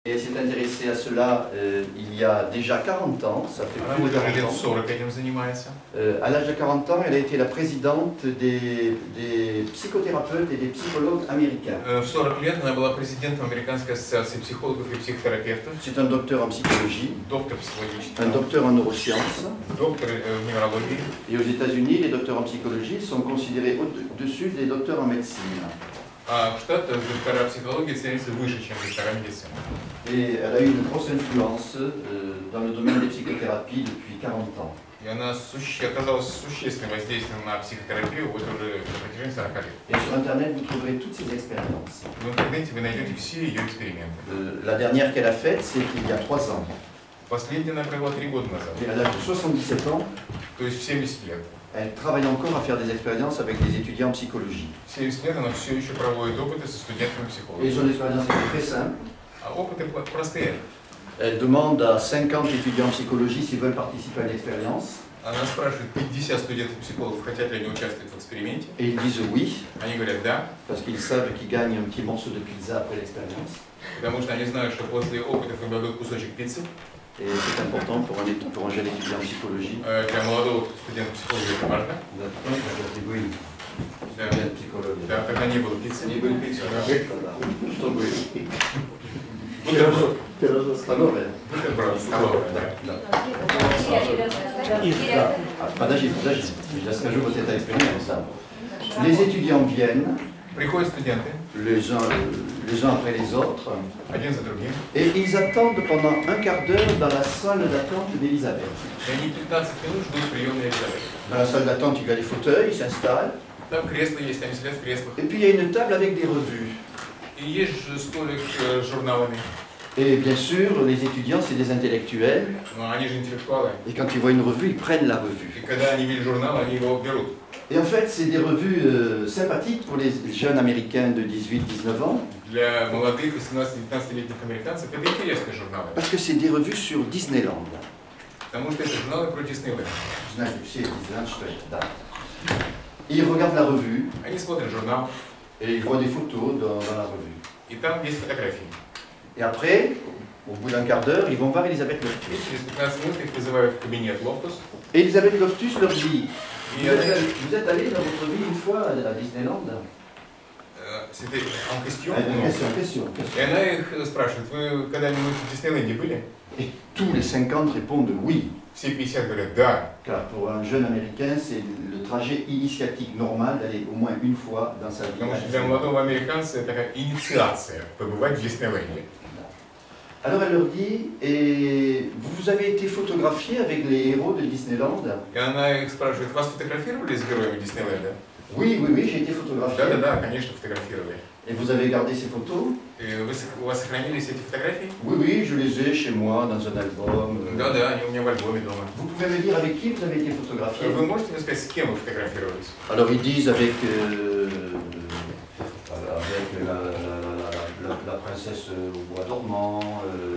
Et s'est intéressée à cela il y a déjà 40 ans, ça fait plus de 40 ans. À l'âge de 40 ans, elle a été la présidente des psychothérapeutes et des psychologues américains. C'est un docteur en psychologie, un docteur en neurosciences. Et aux États-Unis, les docteurs en psychologie sont considérés au-dessus des docteurs en médecine. Et elle a eu une grosse influence dans le domaine des psychothérapies depuis 40 ans. И она оказала существенным воздействием на психотерапию вот уже на протяжении 40 лет. Et sur Internet, vous trouverez toutes ces expériences. В интернете вы найдете все ее эксперименты. La dernière qu'elle a faite, c'est il y a 3 ans. Последняя она провела 3 года назад. Et à l'âge de 77 ans, то есть в 70 лет. Elle travaille encore à faire des expériences avec des étudiants en psychologie. В 70 лет она все еще проводит опыты со студентами-психологами. Et son expérience est très simple. А опыты простые. Elle demande à 50 étudiants en psychologie s'ils veulent participer à l'expérience. Она спрашивает 50 студентов-психологов, хотят ли они участвовать в эксперименте. Et ils disent oui. Они говорят да. Parce qu'ils savent qu'ils gagnent un petit morceau de pizza après l'expérience. Потому что они знают, что после опытов им дадут кусочек пиццы. Et c'est important pour un jeune étudiant en psychologie. Для молодого студента-психолога это важно. Да, когда не было пиццы. Не было пиццы. Чтобы... Пирожок столовая. Подожди, я скажу вот это expérience. Les étudiants viennent. Приходят студенты. Les uns après les autres. Один за другим. Et ils attendent pendant un quart d'heure dans la salle d'attente d'Elisabeth. И они 15 минут ждут приема Елизаветы. Dans la salle d'attente, il y a des fauteuils, ils s'installent. Там кресла есть, они сидят в креслах. Et puis il y a une table avec des revues. И есть же столик с журналами. Et bien sûr, les étudiants, c'est des intellectuels. Но они же интеллектуалы. Et quand ils voient une revue, ils prennent la revue. И когда они видят журнал, они его берут. Et en fait, c'est des revues sympathiques pour les jeunes Américains de 18-19 ans. Для молодых 18-19-летних американцев это интересные журналы. Parce que c'est des revues sur Disneyland. Потому что это журналы про Диснейленд. Et ils regardent la revue. Они смотрят журнал. Et ils voient des photos dans la revue. И там есть фотографии. Et après, au bout d'un quart d'heure, ils vont voir Elisabeth Loftus. Через 15 минут их вызывают в кабинет Лофтус. Et Elisabeth Loftus leur dit, vous êtes allé dans votre vie une fois à Disneyland? C'était en question. Question. И она их спрашивает, вы когда-нибудь в Диснейленде были? Et tous les 50 répondent oui. Все 50 говорят да. Car pour un jeune américain, c'est le trajet initiatique normal d'aller au moins une fois dans sa vie. Потому что для молодого американца это такая инициация побывать в Диснейленде. Alors elle leur dit, et vous avez été photographié avec les héros de Disneyland? И она их спрашивает, вас фотографировали с героями Диснейленда? Oui, j'ai été photographié. Да, конечно, фотографировали. Et vous avez gardé ces photos? И у вас сохранились эти фотографии? Oui, je les ai chez moi dans un album. Да, они у меня в альбоме дома. Vous pouvez me dire avec qui vous avez été photographié? Вы можете мне сказать, с кем вы фотографировались? Alors ils disent avec la princesse au bois dormant.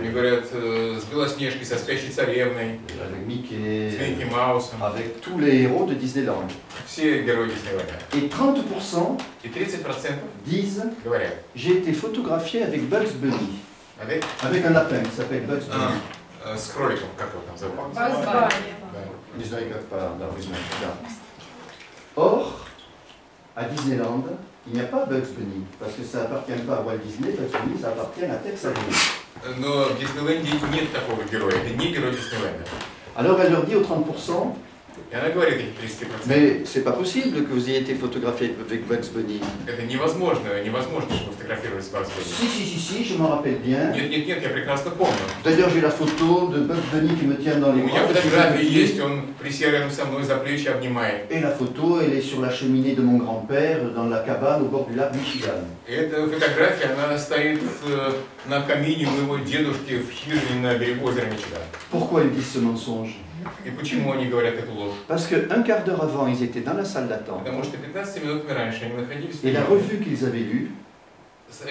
Они говорят, с Белоснежкой, со Спящей царевной, avec Mickey, с Микки Маусом, avec tous les héros de Disneyland. все герои Диснейленда. Et 30% И 30% disent, говорят, j'ai été photographié avec Bugs Bunny. Avec un lapin qui s'appelle Bugs Bunny. С кроликом, как его там зовут? Bugs Bunny. Не знаю, как Or, à Disneyland, il n'y a pas Bugs Bunny, parce que ça appartient pas à Walt Disney, Bugs Bunny, ça appartient à Tex Avery. Но в Диснейленде нет такого героя, это не герой Диснейленда. Alors elle leur dit aux 30%, И она говорит эти 30%. mais c'est pas possible que vous ayez été photographié avec Bugs Bunny. Это невозможно, что вы фотографировались с Bugs Bunny. Si, je m'en rappelle bien. Нет, я прекрасно помню. D'ailleurs, j'ai la photo de Bugs Bunny qui me tient dans les У bras. меня фотография есть, он присел рядом со мной за плечи, обнимает. Et la photo, elle est sur la cheminée de mon grand-père dans la cabane au bord du lac Michigan. И эта фотография, она стоит на камине моего дедушки в хижине на берегу озера Мичиган. Pourquoi ils disent ce mensonge? И почему они говорят эту ложь? Parce qu'un quart d'heure avant, ils étaient dans la salle d'attente. Потому что 15 минутами раньше они находились в Et la revue qu'ils avaient lue,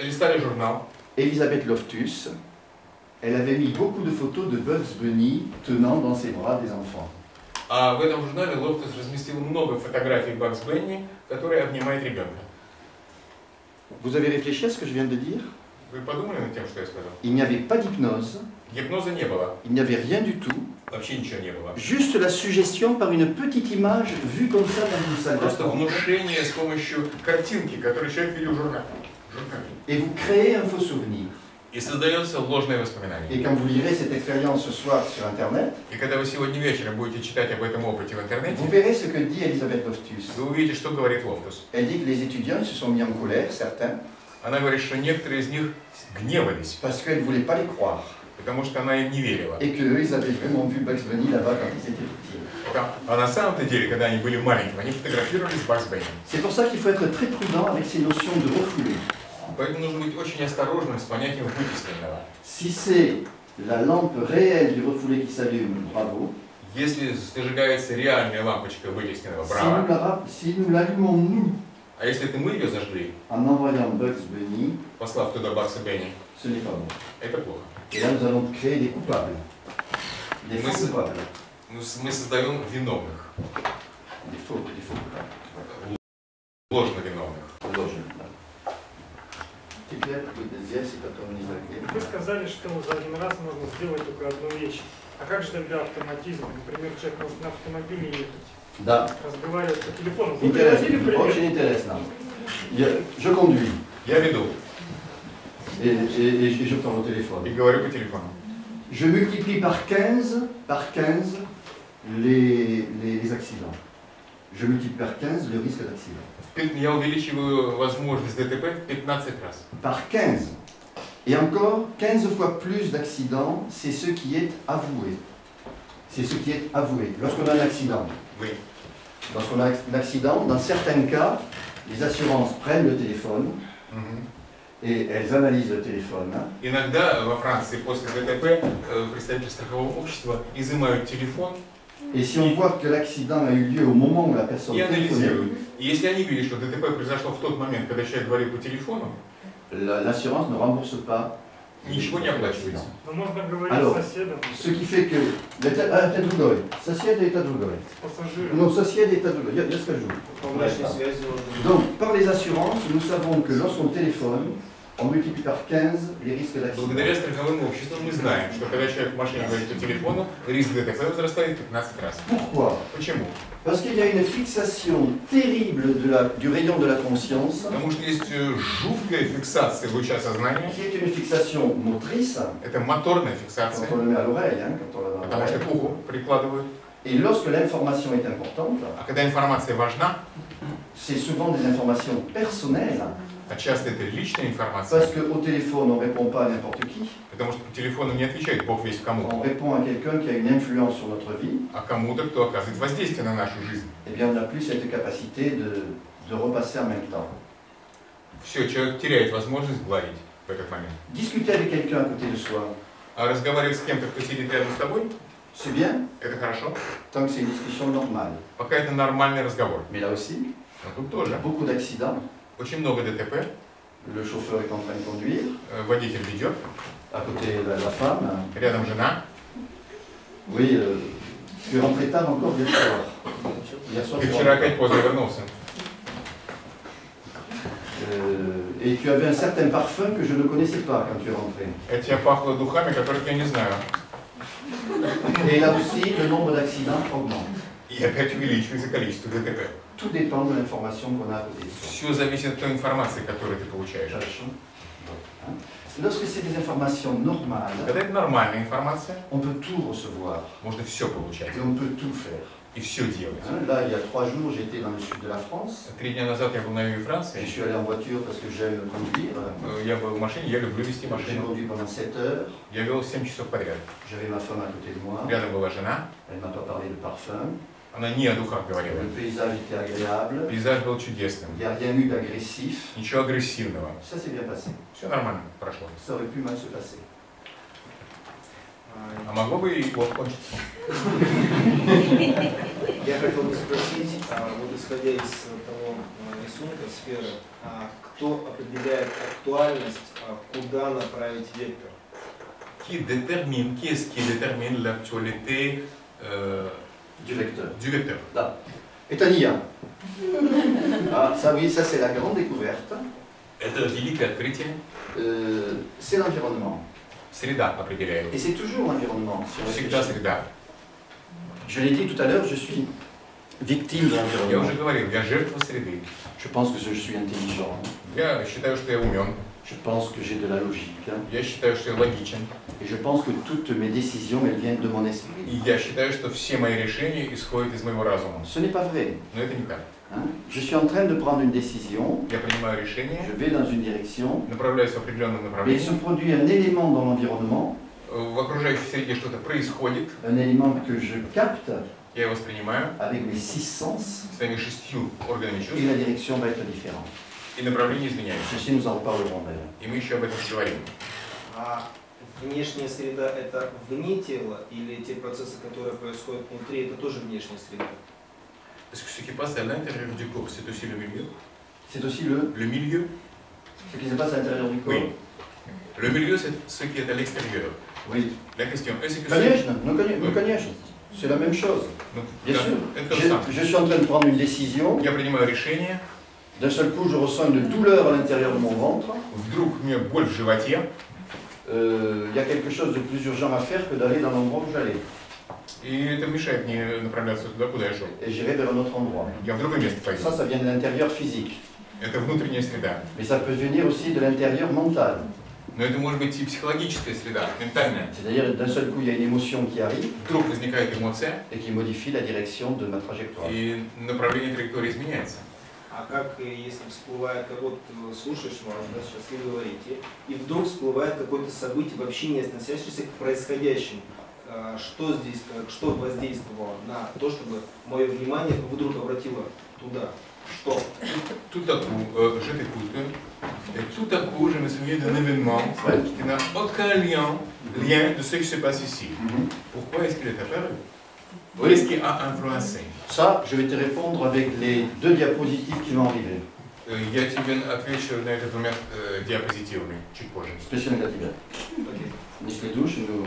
листали журнал. Elisabeth Loftus, elle avait mis beaucoup de photos de Bugs Bunny tenant dans ses bras des enfants. А в этом журнале Лофтус разместил много фотографий Багс Бенни, который обнимает ребенка. Vous avez réfléchi à ce que je viens de dire? Вы подумали над тем, что я сказал? Il n'y avait pas d'hypnose. Гипноза не было. Il n'y avait rien du tout. Вообще ничего не было. Juste la suggestion par une petite image vue comme ça dans une salle Просто d'attente. внушение с помощью картинки, которую человек видел в журнале. Et vous créez un faux souvenir. И создается ложное воспоминание. Et quand vous lirez cette expérience ce soir sur Internet, И когда вы сегодня вечером будете читать об этом опыте в интернете, vous verrez ce que dit Elisabeth Loftus. вы увидите, что говорит Лофтус. Elle dit que les étudiants se sont mis en colère, certains, Она говорит, что некоторые из них гневались, parce qu'elle ne voulait pas les croire. потому что она им не верила. Et qu'eux, ils avaient vraiment vu Bugs Bunny là-bas quand ils étaient petits. А на самом-то деле, когда они были маленькими, они фотографировались с Бакс Бенни. C'est pour ça qu'il faut être très prudent avec ces notions de refoulé. Поэтому нужно быть очень осторожным с понятием вытесненного. Si c'est la lampe réelle du refoulé qui s'allume, bravo. Если зажигается реальная лампочка вытесненного, браво. Si nous l'allumons nous, А если это мы ее зажгли, en envoyant Bugs Bunny, послав туда Бакса Бенни, ce n'est pas bon. это плохо. Et là, nous allons créer des coupables. Des faux coupables. Мы создаем виновных, Des faux coupables. ложно виновных. Ложных, да. Теперь вы здесь, и потом не загнем. Вы сказали, что за один раз можно сделать только одну вещь. А как же тогда автоматизм? Например, человек может на автомобиле ехать, Да. разговаривать по телефону. Вы Интересно, приводили пример? очень интересно. Je conduis Я веду et je prends mon téléphone. и говорю по телефону. Je multiplie par 15 les accidents. Je multiplie par 15 le risque d'accident. Я увеличиваю возможность ДТП в 15 раз. Par 15. Et encore, 15 fois plus d'accidents, c'est ce qui est avoué. C'est ce qui est avoué. Lorsqu'on a un accident, Oui. lorsqu'on a un accident, dans certains cas, les assurances prennent le téléphone et elles analysent le téléphone. Иногда во Франции после ДТП представители страхового общества изымают телефон Et si on voit que l'accident a eu lieu au moment où la personne и téléphonait, анализируют. И если они видят, что ДТП произошло в тот момент, когда человек говорил по телефону, l'assurance ne rembourse pas. ничего не оплачивается. Но можно говорить Alors, с соседом, Ce qui fait que... Это другое. Сосед – это другое. с пассажиром. Non, сосед – это другое. Я скажу. Donc, par les assurances, nous savons que lorsqu'on téléphone, on multiplie par 15 les risques d'accident. Благодаря страховым обществам мы знаем, что когда человек в машине говорит по телефону, риск ДТП возрастает в 15 раз. Pourquoi? Почему? Parce qu'il y a une fixation terrible du rayon de la conscience, Потому что есть жуткая фиксация луча сознания. qui est une fixation motrice, Это моторная quand фиксация, on le met à l'oreille, quand on l'a dans потому что l'oreille. к уху прикладывают. Et lorsque l'information est importante, А когда информация важна, c'est souvent des informations personnelles, а часто это личная информация, parce qu'au téléphone, on ne répond pas à n'importe qui, потому что по телефону не отвечает Бог весть кому, on répond à quelqu'un qui a une influence sur notre vie, а кому-то, кто оказывает воздействие на нашу жизнь. eh bien on n'a plus cette capacité de repasser en même temps. Все, человек теряет возможность гладить в этот момент. Discuter avec quelqu'un à côté de soi, А разговаривать с кем-то, кто сидит рядом с тобой, c'est bien, это хорошо, tant que c'est une discussion normale. пока это нормальный разговор. Mais là aussi, Но тут тоже. beaucoup d'accidents. Очень много ДТП, Le chauffeur est en train de conduire, водитель ведет, à côté de la femme. рядом жена. Oui, je suis rentré tard encore hier soir. Hier soir, Ты je suis вчера rentré. опять поздно вернулся. Et tu avais un certain parfum que je ne connaissais pas quand tu es rentré. Это тебя пахло духами, которых я не знаю. Et là aussi, le nombre d'accidents augmente. И опять увеличивается количество ДТП. Tout dépend de l'information qu'on a à côté de soi. Все зависит от той информации, которую ты получаешь. Lorsque c'est des informations normales, Когда это нормальная информация, on peut tout recevoir можно все получать et on peut tout faire. и все делать. Là, il y a 3 jours, j'étais dans le sud de la France. 3 дня назад я был на юге Je Франции. suis allé en voiture parce que j'aime conduire. Я был в машине, я люблю вести J'ai машину. conduit pendant 7 heures. Я вел 7 часов подряд. J'avais ma femme à côté de moi. Рядом была жена. Elle ne m'a pas parlé de parfum. Она не о духах говорила. Le paysage était agréable. Пейзаж был чудесным. Il n'y a rien eu d'agressif. Ничего агрессивного. Ça s'est bien passé. Все нормально прошло. Ça aurait pu mal se passer. А могло бы и плохо кончиться. Я хотел бы спросить, вот исходя из того рисунка сферы, кто определяет актуальность, куда направить вектор? Qui est-ce qui détermine l'actualité Du vecteur. du vecteur? Là. Et un IA. Ah, ça oui, ça c'est la grande découverte. Это великое открытие. c'est l'environnement. Среда определяет. Et c'est toujours l'environnement. Всегда среда. Je l'ai dit tout à l'heure, je suis victime de Я l'environnement. уже говорил, я жертва среды. Je pense que je suis intelligent. Я считаю, что я умен. Je pense que j'ai de la logique. Я считаю, что я логичен. Et je pense que toutes mes décisions, elles viennent de mon esprit. И я считаю, что все мои решения исходят из моего разума. Ce n'est pas vrai. Но это не так. Je suis en train de prendre une décision, Я принимаю решение, je vais dans une direction, направляюсь в определенном mais il направлении. se produit un élément dans l'environnement, В окружающей среде что-то происходит. un élément que je capte Я его воспринимаю avec mes 6 sens, своими 6 органами чувств. et la direction va être différente. И направление изменяется. Ceci, nous en reparlerons d'ailleurs. И мы еще об этом поговорим. А внешняя среда – это вне тела или те процессы, которые происходят внутри, это тоже внешняя среда? Est-ce que ce qui passe à l'intérieur du corps, c'est aussi le milieu? C'est aussi le milieu? Ce qui se passe à l'intérieur du corps. Oui. Le milieu, c'est ce qui est à l'extérieur. Oui. La question, est-ce que Конечно, ну конечно. C'est la même chose. Bien sûr. Je suis en train de prendre une décision. Я принимаю решение. D'un seul coup, je ressens une douleur à l'intérieur de mon ventre. Вдруг у меня боль в животе. Il y a quelque chose de plus urgent à faire que d'aller dans l'endroit où j'allais. И это мешает мне направляться туда, куда я шел. Et j'irai vers un autre endroit. Я в другое место пойду. Ça vient de l'intérieur physique. Это внутренняя среда. Mais ça peut venir aussi de l'intérieur mental. Но это может быть и психологическая среда, ментальная. C'est-à-dire, d'un seul coup, il y a une émotion qui arrive. Вдруг возникает эмоция. Et qui modifie la direction de ma trajectoire. И направление траектории изменяется. А как, если всплывает, как вот слушаешь вас, да, сейчас вы говорите, и вдруг всплывает какое-то событие, вообще не относящееся к происходящему, что здесь, что воздействовало на то, чтобы мое внимание вдруг обратило tуда? Что? Tout à coup, je t'écoute, et tout à coup, je me souviens d'un événement qui n'a aucun lien de ce qui se passe ici. Pourquoi est-ce qu'il est apparu? Qu'est-ce qui a influencé? Ça, je vais te répondre avec les 2 diapositives qui vont arriver. Я тебе отвечу на этот момент диапозитивами чуть позже. Специально для тебя. Если душ, ну...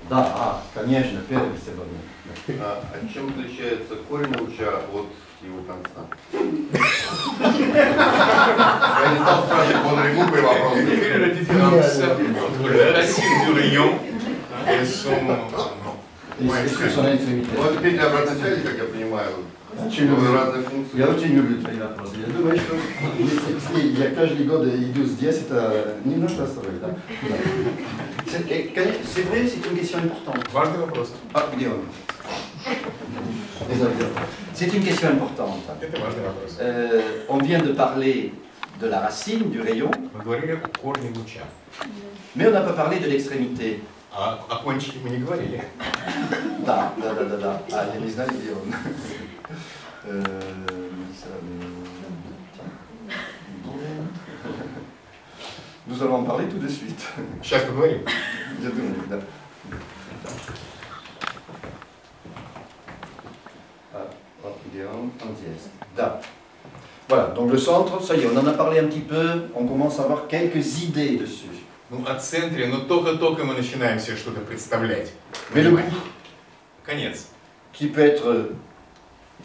Да, конечно, первый сегодня. А чем отличается корень луча от его конца? Я не стал спрашивать по глубокой вопрос. Quelle est la différence entre la racine du rayon et son... Ну, это петля обратной связи, как я понимаю, разные функции. Я очень люблю твои вопросы. Я думаю, что если я каждый год иду здесь, это немножко оставляю, да? C'est vrai, c'est une question importante. Важный вопрос. Ah, где он? Désolé. C'est une question importante. Это важный вопрос. On vient de parler de la racine, du rayon, Мы говорили о корне луча. mais on n'a pas parlé de l'extrémité. А о кончике мы не говорили. Да. А, я не знаю, где он. Nous allons en parler tout de suite. Сейчас поговорим. Я думаю, да. Вот где он? Он здесь. Да. Voilà, donc le centre, ça y est, on en a parlé un petit peu, on commence à avoir quelques idées dessus. Ну, о центре, но только-только мы начинаем себе что-то представлять. Mais le bout, Конец. qui peut être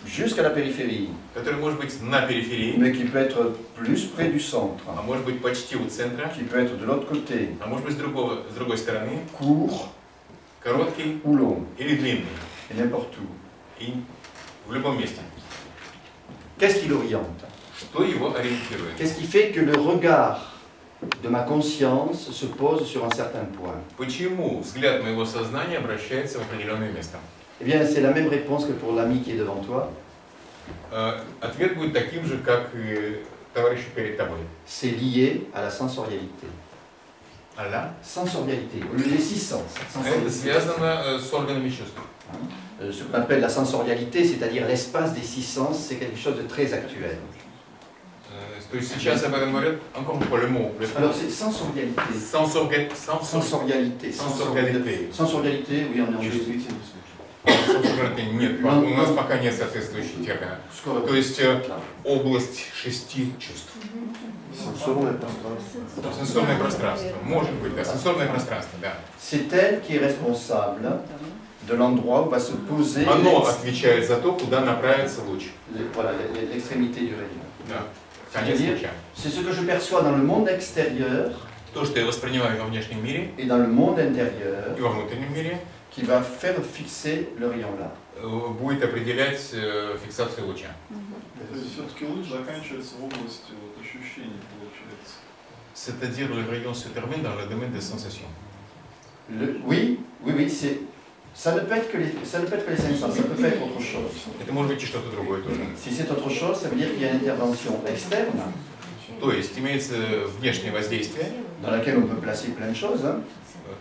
jusqu'à la périphérie, Который может быть на периферии, mais qui peut être plus près du centre, а может быть почти у центра, qui peut être de l'autre côté, а может быть с другой стороны, court короткий ou long, или длинный. et n'importe où. И в любом месте. Qu'est-ce qui l'oriente? Что его ориентирует? Qu'est-ce qui fait que le regard de ma conscience se pose sur un certain point? Почему взгляд моего сознания обращается в определенное место? Eh bien, c'est la même réponse que pour l'ami qui est devant toi. Ответ будет таким же, как и товарищу перед тобой. C'est lié à la sensorialité. А là? Sensorialité, les 6 sens. Это связано с органами чувств. Ce qu'on appelle la sensorialité, c'est-à-dire l'espace des 6 sens, c'est quelque chose de très actuel. То есть сейчас об этом говорят encore pour le mot. Alors c'est sensorialité. Sensorialité. Sensorialité, oui, on est en Нет, у нас пока нет соответствующего термина. То есть область 6 чувств. Сенсорное пространство. Может быть, да. Сенсорное пространство, да. C'est elle qui est responsable de l'endroit où va se poser. Оно отвечает за то, куда направится луч. Voilà, l'extrémité du rayon. Да. c'est ce que je perçois dans le monde extérieur То, что я воспринимаю во внешнем мире et dans le monde intérieur и во внутреннем мире, qui va faire fixer le rayon là. будет определять фиксацию луча. То есть все-таки луч заканчивается в области ощущений, получается. C'est-à-dire le rayon se termine dans le domaine des sensations. Oui, ça ne peut être que les 500, ça peut être autre chose. Это может быть и что-то другое тоже. Si c'est autre chose, ça veut dire qu'il y a une intervention externe. То есть имеется внешнее воздействие, dans laquelle on peut placer plein de choses. Hein.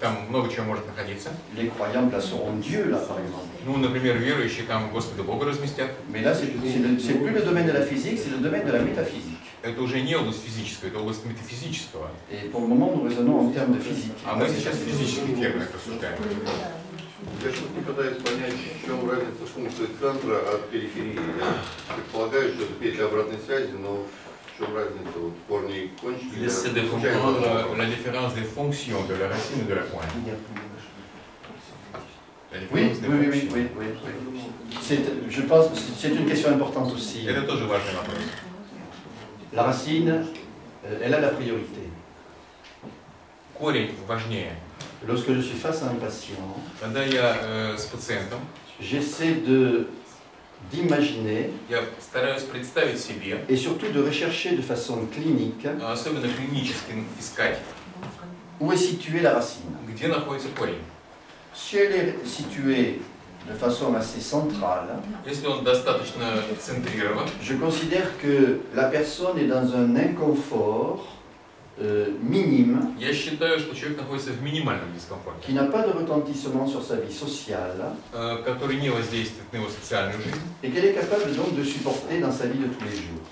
Там много чего может находиться. Les croyants placeront Dieu là, par exemple. Ну, например, верующие там Господа Бога разместят. Mais là, c'est plus le domaine de la physique, c'est le domaine de la métaphysique. Это уже не область физическая, это область метафизического. Et pour le moment, nous raisonnons en termes de physique. А мы сейчас в физических терминах рассуждаем. Я все-таки пытаюсь понять, в чем разница функции центра от периферии. Я предполагаю, что это петля обратной связи, но в чем разница вот, корни и кончики? Il essaie de comprendre la différence des fonctions de la racine et de la pointe. Oui. Je pense que c'est une question importante aussi. Это тоже важный вопрос. La racine, elle a la priorité. Корень важнее. Lorsque je suis face à un patient, Когда я с пациентом, j'essaie d'imaginer я стараюсь представить себе, et surtout de rechercher de façon clinique, особенно клинически искать, où est située la racine. Где находится корень. Si elle est située de façon assez centrale, Если он достаточно центрирован, je considère que la personne est dans un inconfort minime, я считаю, что человек находится в минимальном дискомфорте, qui n'a pas de retentissement sur sa vie sociale, который не воздействует на его социальную жизнь, et qu'elle est capable donc de supporter dans sa vie de tous les jours.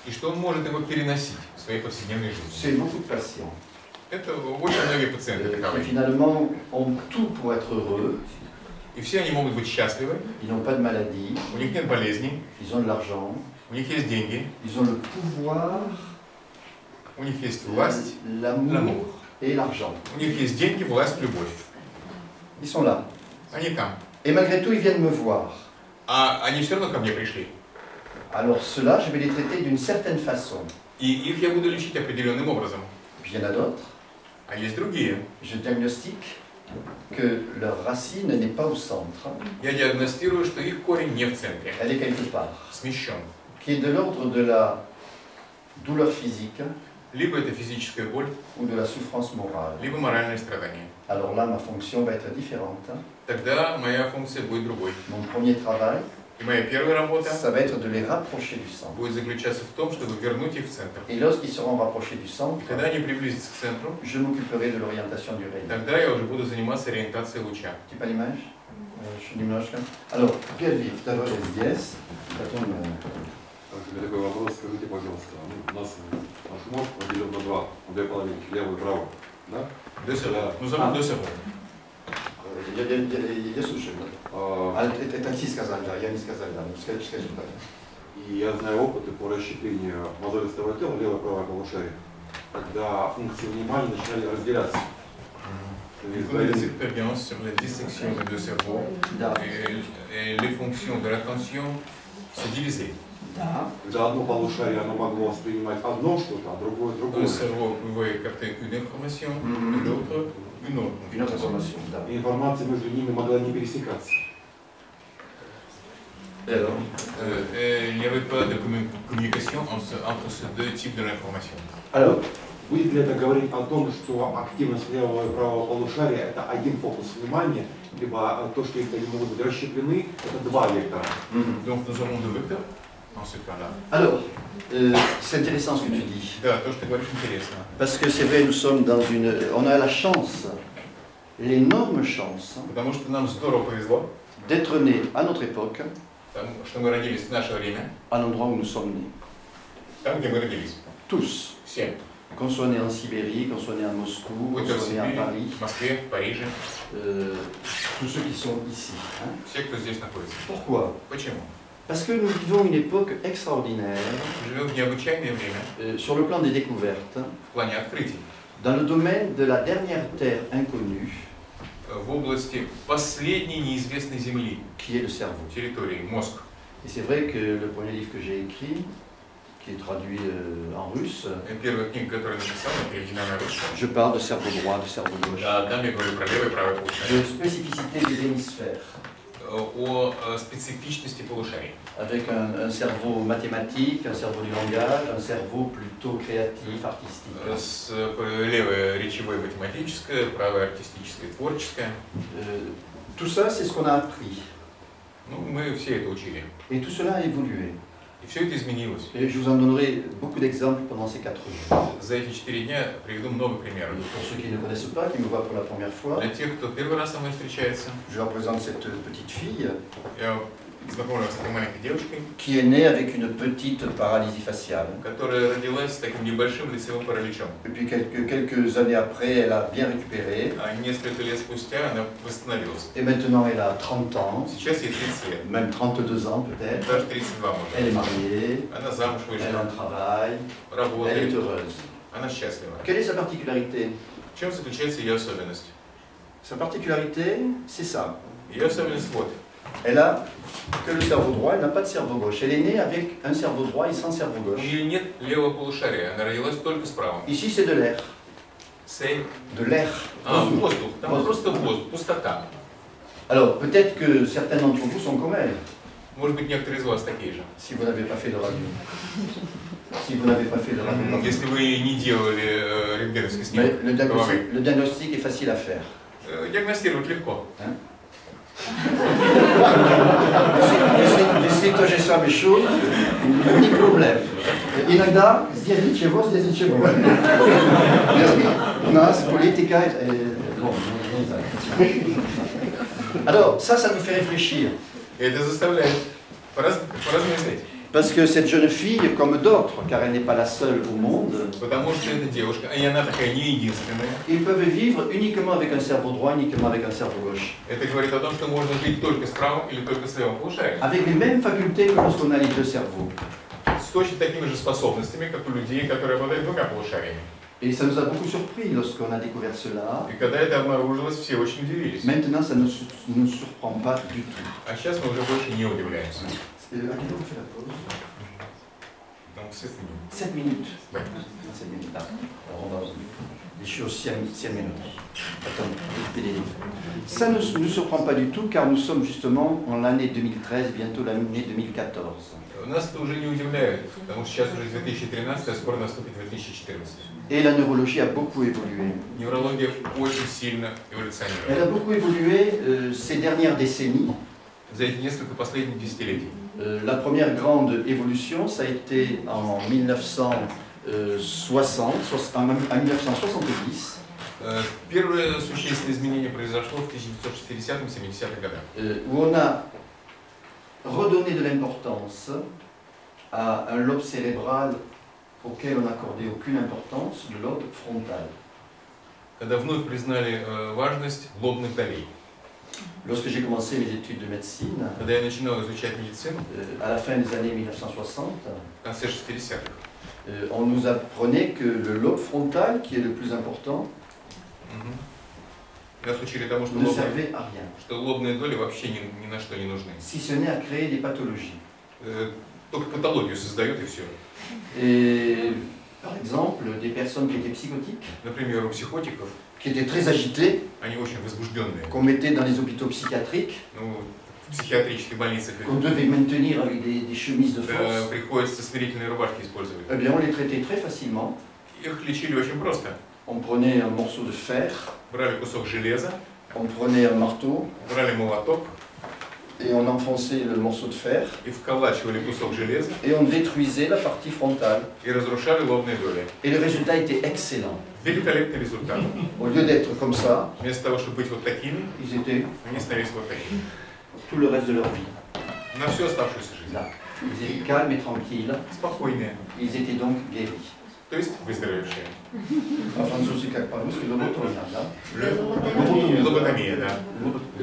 и что он может его переносить в своей повседневной жизни. C'est beaucoup de patients Это очень многие пациенты qui таковы. finalement ont tout pour être heureux, И все они могут быть счастливы, ils n'ont pas de maladie, у них нет болезней, ils ont de l'argent, у них есть деньги, ils ont le pouvoir, у них есть власть, l'amour et l'argent. у них есть деньги, власть, любовь. Ils sont là. Они там. Et malgré tout, ils viennent me voir. А они все равно ко мне пришли. Alors ceux-là, je vais les traiter d'une certaine façon. И их я буду лечить определенным образом. Puis il y en a d'autres. А есть другие. Je diagnostique que leur racine n'est pas au centre. Я диагностирую, что их корень не в центре, Elle est quelque part. смещен. Qui est de l'ordre de la douleur physique Либо это физическая боль, ou de la souffrance morale. либо моральное страдание. Alors là, ma fonction va être différente. Тогда моя функция будет другой. Mon premier travail, И моя первая работа ça va être de les rapprocher du centre. будет заключаться в том, чтобы вернуть их в центр. Et lorsqu'ils seront rapprochés du centre, Когда они приблизятся к центру, je m'occuperai de l'orientation du rayon. тогда я уже буду заниматься ориентацией луча. Tu pas l'image немножко. Alors, Pierre-Vive, d'abord здесь, потом... У меня такой вопрос, скажите, пожалуйста, у нас наш мозг поделен на две половинки, левую и правую, да? Deux cerveaux. Nous avons deux cerveaux. Я слушаю. Это ты сказал, да, я не сказал, да. Скажи, да. И я знаю опыты по расщеплению мозолистого тела, левое и правое полушарие, когда функции внимания начинали разделяться. Il faut des expériences sur la dissection des deux cerveaux et les fonctions de l'attention se divisaient. Когда одно полушарие оно могло воспринимать одно что-то, а другое другое. Un cerveau pouvait capter une information, et l'autre une autre. Une autre information, да. И информация между ними могла не пересекаться. Il n'y avait pas de communication entre ces deux types d'informations. Alors, будет ли это говорить о том, что активность левого и правого полушария это один фокус внимания, либо то, что если они могут быть расщеплены, это два вектора? Donc nous avons deux vecteurs dans ce cas-là. Alors, c'est intéressant ce que tu dis. Да, то, что ты говоришь, интересно. Parce que c'est vrai, nous sommes dans une... On a la chance, l'énorme chance, Потому что нам здорово повезло, d'être nés à notre époque, что мы родились в наше время, à l'endroit où nous sommes nés. там, где мы родились. Tous. Все. Qu'on soit né en Sibérie, qu'on soit né à Moscou, qu'on Будь то в soit né à Сибири, Paris, в Москве, в Париже, tous ceux qui sont ici. Hein. все, кто здесь находится. Pourquoi? Почему? Parce que nous vivons une époque extraordinaire Мы живем в необычайное время sur le plan des découvertes, в плане открытий, dans le domaine de la dernière terre inconnue, в области последней неизвестной земли, qui est le cerveau. территории, мозг. Et c'est vrai que le premier livre que j'ai écrit qui est traduit en russe. Первая книга, которую я написал, переведена на русский. Je parle de cerveau droit, de cerveau gauche. Там я говорю про левое и правое полушарие. De spécificité des hémisphères. О специфичности полушарий. Avec un cerveau mathématique, un cerveau du langage, un cerveau plutôt créatif, artistique. Левое речевое математическое, правое артистическое, творческое. Tout ça, c'est ce qu'on a appris. Ну, мы все это учили. Et tout cela a évolué. И все это изменилось. Et je vous en donnerai beaucoup d'exemples pendant ces 4 jours. За эти 4 дня приведу много примеров. Pour ceux qui ne connaissent pas, qui me voient pour la première fois, Для тех, кто первый раз со мной встречается, je leur présente cette petite fille я знакомлю с этой маленькой девушкой, qui est née avec une petite paralysie faciale. которая родилась с таким небольшим лицевым параличом. Et puis quelques années après, elle a bien récupéré. А несколько лет спустя она восстановилась. Et maintenant, elle a 30 ans, Сейчас ей 30 лет, même 32 ans peut-être. даже 32 может. Elle est mariée, Она замуж elle a вышла, un travail, elle est работает, heureuse. она счастлива. Quelle est sa particularité? В чем заключается ее особенность? Sa particularité, c'est ça. Ее особенность вот. Elle a que le cerveau droit, elle n'a pas de cerveau gauche. Elle est née avec un cerveau droit et sans cerveau У gauche. нее нет левого полушария, она родилась только с правым. Ici, c'est de l'air. Сейм. De l'air. Воздух. Там просто воздух, пустота. Alors, peut-être que certains d'entre vous sont comme elle, Может быть, некоторые из вас такие же. si vous n'avez pas fait de radio. Si vous n'avez pas fait de radio. Если вы не делали рентгеновский Mais снимок головы. le diagnostic est facile à faire. Диагностировать легко. Jeśli ktoś jest słaby szum, nie problem. Inogda zdjęcie was, zdjęcie was. U nas polityka est... Bon, alors, ça nous fait réfléchir. И это заставляет поразмыслить. Parce que cette jeune fille, comme d'autres, car elle n'est pas la seule au monde, Потому что эта девушка, и она такая не единственная. ils peuvent vivre uniquement avec un cerveau droit, uniquement avec un cerveau gauche. Это говорит о том, что можно жить только с правым или только с левым полушарием. Avec les mêmes facultés que lorsqu'on a les deux cerveaux. С точно такими же способностями, как у людей, которые обладают двумя полушариями. Et ça nous a beaucoup surpris lorsqu'on a découvert cela. И когда это обнаружилось, все очень удивились. Maintenant, ça ne nous surprend pas du tout. А сейчас мы уже больше не удивляемся. À quelle heure on fait la pause? Donc c'est fini. 7 minutes. Ouais. 7 minutes. Ah, alors on va les choses 7 minutes. Attends, les livres. Ça ne nous surprend pas du tout car nous sommes justement en l'année 2013, bientôt l'année 2014. Нас это уже не удивляет, потому что сейчас уже 2013, а скоро наступит 2014. Et la neurologie a beaucoup évolué. Неврология очень сильно Elle a эволюционирует. beaucoup évolué ces dernières décennies. За эти несколько последних десятилетий. La première grande évolution, ça a été en 1970. Первое существенное изменение произошло в 1960-70-х годах. Où on a redonné de l'importance à un lobe cérébral auquel on n'accordait aucune importance, le lobe frontal. Когда вновь признали важность лобных долей. Lorsque j'ai commencé mes études de médecine, Когда я начинал изучать медицину, à la fin des années 1960, в конце 60-х, on nous apprenait que le lobe frontal, qui est le plus important, нас учили тому, ne servait à rien, что лобные доли вообще ни на что не нужны. si ce n'est à créer des pathologies. Только патологию создают и все. Et par exemple, des personnes qui étaient psychotiques, Например, у психотиков, qui étaient très agitées, они очень возбужденные. qu'on mettait dans les hôpitaux psychiatriques, Ну, в психиатрических больницах qu'on devait maintenir avec des chemises de force, приходится смирительные рубашки использовать. eh bien on les traitait très facilement. Их lечили очень просто. On prenait un morceau de fer, Брали кусок железа, on prenait un marteau брали молоток et on enfonçait le morceau de fer и вколачивали кусок железа et on détruisait la partie frontale. и разрушали лобные доли. Et le résultat était excellent. Великолепный результат. Au lieu d'être comme ça, Вместо того, чтобы быть вот такими, ils étaient они становились вот такими. tout le reste de leur vie На всю оставшуюся жизнь. là. Ils étaient calmes et tranquilles. Спокойные. Ils étaient donc guéris. То есть выздоровевшие. En français, как по-русски, lobotomia, да? Лоботомия, да.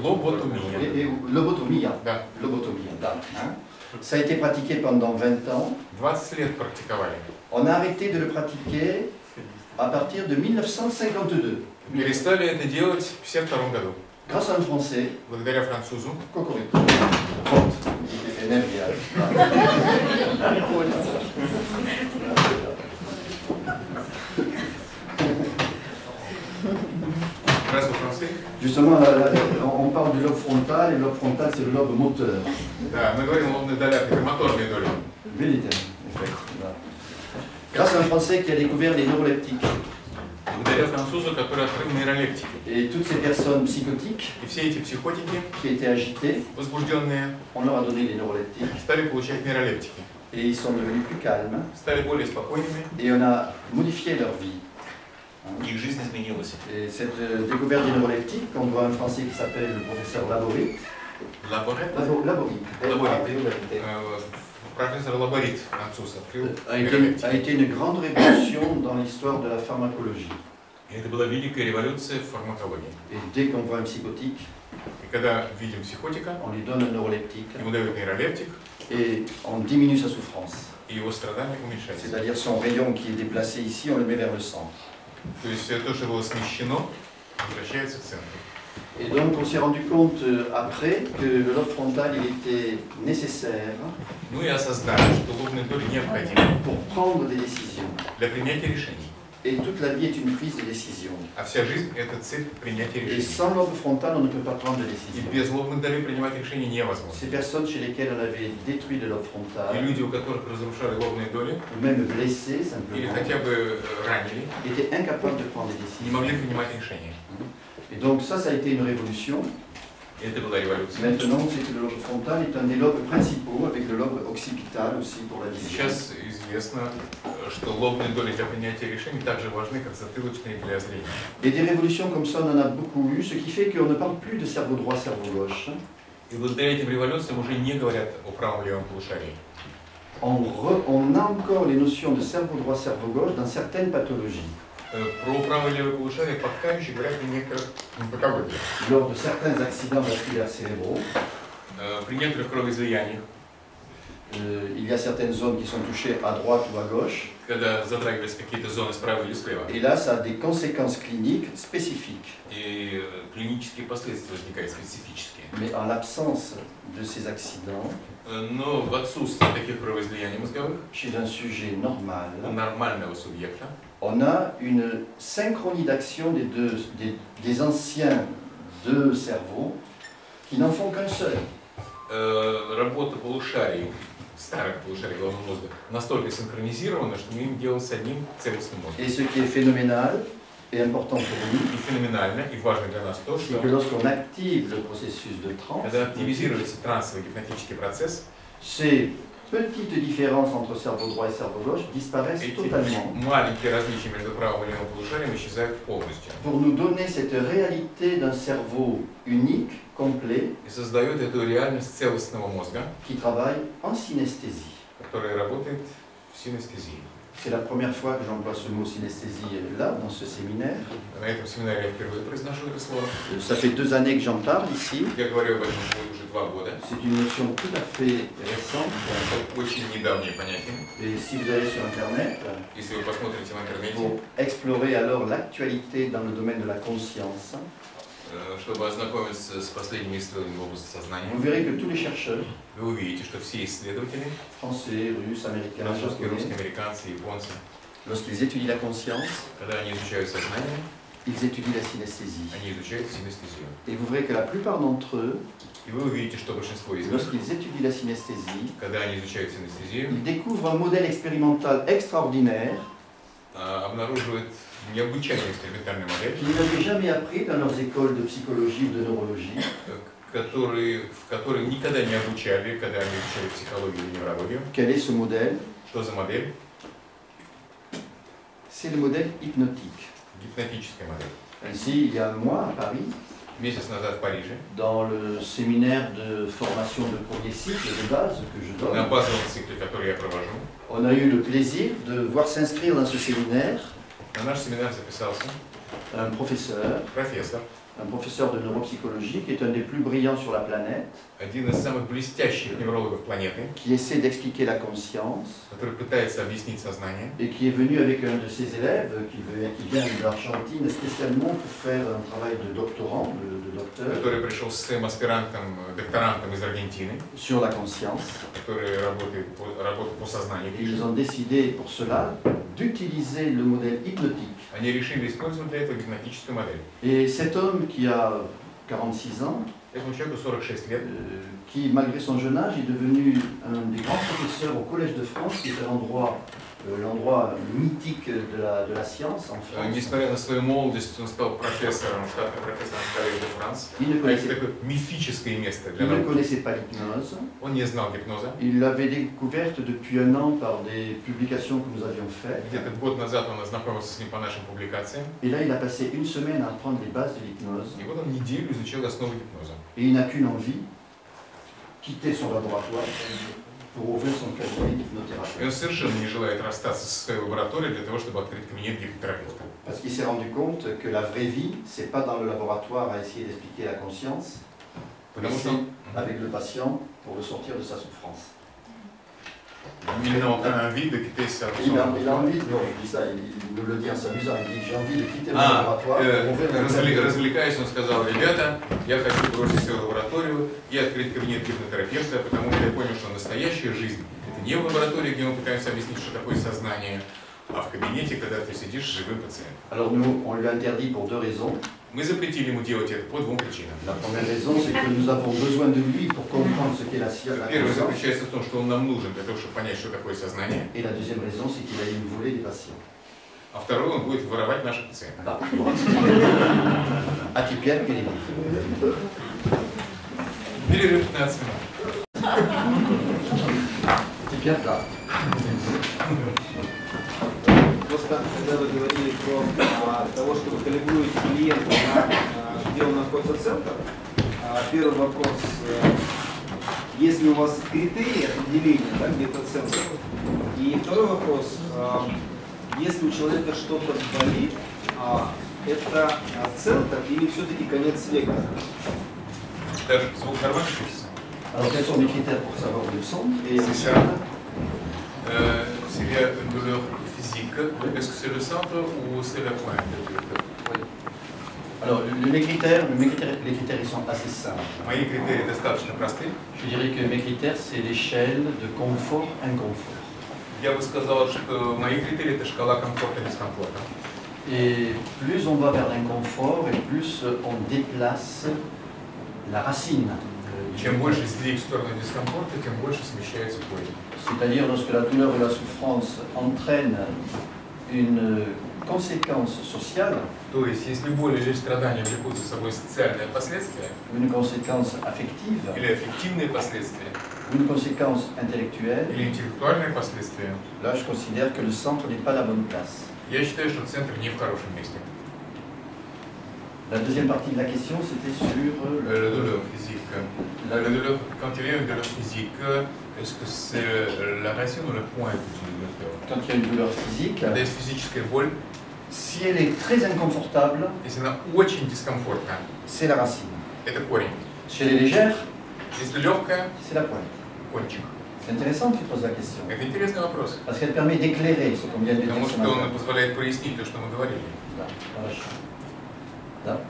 Лоботомия. Et lobotomia. Да. Lobotomia, да. Hein? Ça a été pratiqué pendant 20 ans. 20 лет практиковали. On a arrêté de le pratiquer à partir de 1952. Перестали это делать в 1952 году. Grâce à un Français, Благодаря французу. Cocorico. Il était énervé. Justement, on parle du lobe frontal, et le lobe frontal, c'est le lobe moteur. Militaire, effectivement. Grâce à un Français qui a découvert les neuroleptiques. Et toutes ces personnes psychotiques qui étaient agitées, on leur a donné des neuroleptiques. Et ils sont devenus plus calmes. Et on a modifié leur vie. Et cette découverte des neuroleptiques, on voit un Français qui s'appelle le professeur Laborit. Professeur Laborit a été une grande révolution dans l'histoire de la pharmacologie. Et dès qu'on voit un psychotique, on lui donne un neuroleptique et on diminue sa souffrance. C'est-à-dire son rayon qui est déplacé ici, on le met vers le centre. Et donc on s'est rendu compte après que le lobe frontal il était nécessaire pour prendre des décisions. Et toute la vie est une prise de décision. Et sans lobe frontal, on ne peut pas prendre de décision. Ces personnes chez lesquelles on avait détruit le lobe frontal, ou même blessées simplement, étaient incapables de prendre des décisions. Et donc ça a été une révolution. Maintenant, c'est que le lobe frontal est un des lobes principaux, avec le lobe occipital aussi pour la vision. Et des révolutions comme ça, on en a beaucoup eu, ce qui fait qu'on ne parle plus de cerveau droit, cerveau gauche. On a encore les notions de cerveau droit, cerveau gauche dans certaines pathologies. Lors de certains accidents vasculaires cérébraux, il y a certaines zones qui sont touchées à droite ou à gauche. Et là, ça a des conséquences cliniques spécifiques. Mais en l'absence de ces accidents, chez un sujet normal, on a une synchronisation des anciens deux cerveaux qui n'en font qu'un seul. Et ce qui est phénoménal et important pour nous, c'est que lorsqu'on active le processus de transe, ces petites différences entre cerveau droit et cerveau gauche disparaissent totalement. Pour nous donner cette réalité d'un cerveau unique, complet, qui travaille en synesthésie. C'est la première fois que j'emploie ce mot synesthésie là, dans ce séminaire. Ça fait 2 années que j'en parle ici. C'est une notion tout à fait récente. Et si vous allez sur Internet, pour explorer alors l'actualité dans le domaine de la conscience, vous verrez que tous les chercheurs, français, russes, américains, lorsqu'ils étudient la conscience, ils étudient la synesthésie. Et vous verrez que la plupart d'entre eux, lorsqu'ils étudient la synesthésie, ils découvrent un modèle expérimental extraordinaire qu'ils n'avaient jamais appris dans leurs écoles de psychologie ou de neurologie. Quel est ce modèle? C'est le modèle hypnotique. Ainsi, il y a un mois à Paris, dans le séminaire de formation de premier cycle de base que je donne, on a eu le plaisir de voir s'inscrire dans ce séminaire un professeur de neuropsychologie qui est un des plus brillants sur la planète, один из самых блестящих неврологов планеты, qui essaie d'expliquer la conscience, который пытается объяснить сознание, et qui est venu avec un de ses élèves qui vient de l'Argentine spécialement pour faire un travail de doctorant, de docteur, который пришел с своим аспирантом, докторантом из Аргентины, sur la conscience. который работает по сознанию. Et ils ont décidé pour cela d'utiliser le modèle hypnotique. Они решили использовать для этого гипнотическую модель. Et cet homme qui a 46 ans, Этому человеку 46 лет, qui malgré son jeune âge est devenu un des grands professeurs au Collège de France, qui est l'endroit mythique de la science en France. несмотря на свою молодость, он стал профессором, штатным профессором колледжа де Франс. Это такое мифическое место для Il ne науки. connaissait pas l'hypnose. Он не знал гипноза. Il l'avait découverte depuis un an par des publications que nous avions faites. Где-то год назад он ознакомился с ним по нашим публикациям. Et là, il a passé une semaine à apprendre les bases de l'hypnose. И вот он неделю изучил основы гипноза. Et il n'a qu'une envie, quitter son laboratoire pour ouvrir son cabinet И d'hypnothérapie. он совершенно не желает расстаться со своей лабораторией для того, чтобы открыть кабинет гипнотерапевта. Parce qu'il s'est rendu compte que la vraie vie, c'est pas dans le laboratoire à essayer d'expliquer la conscience, mais Потому c'est что avec le patient pour le sortir de sa souffrance. il a envie de quitter sa Il a envie, non, je dis ça, il nous le dit en s'amusant, il dit j'ai envie de quitter mon laboratoire pour ouvrir mon cabinet. развлекаясь, он сказал: ребята, я хочу бросить свою лабораторию и открыть кабинет гипнотерапевта, потому что я понял, что настоящая жизнь — это не в лаборатории, где мы пытаемся объяснить, что такое сознание, а в кабинете, когда ты сидишь с живым пациентом. Alors nous, on lui a interdit pour deux raisons. Мы запретили ему делать это по двум причинам. La première raison, c'est que nous avons besoin de lui pour comprendre ce qu'est la Первое conscience. заключается в том, что он нам нужен для того, чтобы понять, что такое сознание. Et la deuxième raison, c'est qu'il allait nous voler des patients. А второе, он будет воровать наших пациентов. А теперь перерыв. Перерыв 15 минут. Теперь да. Просто когда вы говорили про того, что вы калибруете клиента, где он находится центр, первый вопрос, есть ли у вас критерии определения, да, где-то центр? И второй вопрос, если у человека что-то болит, это центр или все-таки конец века? Даже звук нормально слышится? Alors quels sont les critères pour savoir où le centre et C'est ça. S'il y a une douleur physique, est-ce que c'est le centre ou c'est la pointe? Alors les critères ils sont assez simples. Мои критерии достаточно просты. Je dirais que mes critères c'est l'échelle de confort-inconfort. Я бы сказал, что мои критерии — это шкала комфорта-дискомфорта. Et plus on va vers l'inconfort et plus on déplace la racine. Чем больше сдвиг в сторону дискомфорта, тем больше смещается корень. C'est-à-dire lorsque la douleur et la souffrance entraînent une conséquence sociale, То есть, если боль или страдания влекут за собой социальные последствия, une conséquence affective, или аффективные последствия, une conséquence intellectuelle, или интеллектуальные последствия, là je considère que le centre n'est pas la bonne place. я считаю, что центр не в хорошем месте. La deuxième partie de la question c'était sur La douleur physique. La douleur, quand il y a une douleur physique, est-ce que c'est la racine ou la pointe du douleur? quand il y a une douleur physique, Когда есть физическая боль, si elle est très inconfortable, если она очень дискомфортна, c'est la racine. это корень. Si elle est légère, Если легкая, c'est la pointe. кончик. C'est intéressant que tu poses la question, Это интересный вопрос, parce qu'elle permet d'éclairer ce qu'on vient de dire потому ce что matin. он позволяет прояснить то, что мы говорили. Да, хорошо. Да.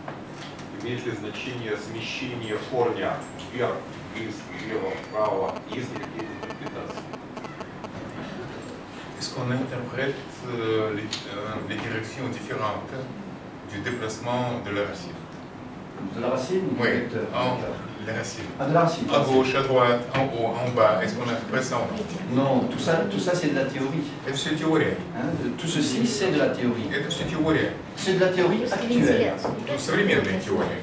Имеет ли значение смещение корня вверх, вниз, влево, вправо? Есть ли какие-то интерпретации? Est-ce qu'on interprète les directions différentes du déplacement de la racine? De la racine ou du Oui, vecteur? la racine. Ah, de la racine. À gauche, à droite, en haut, en bas. Est-ce qu'on interprète ça en haut? Non, tout ça c'est de la théorie. Это все теория. Hein. Tout ceci c'est de la théorie. Это все теория. C'est de la théorie actuelle Современная теория,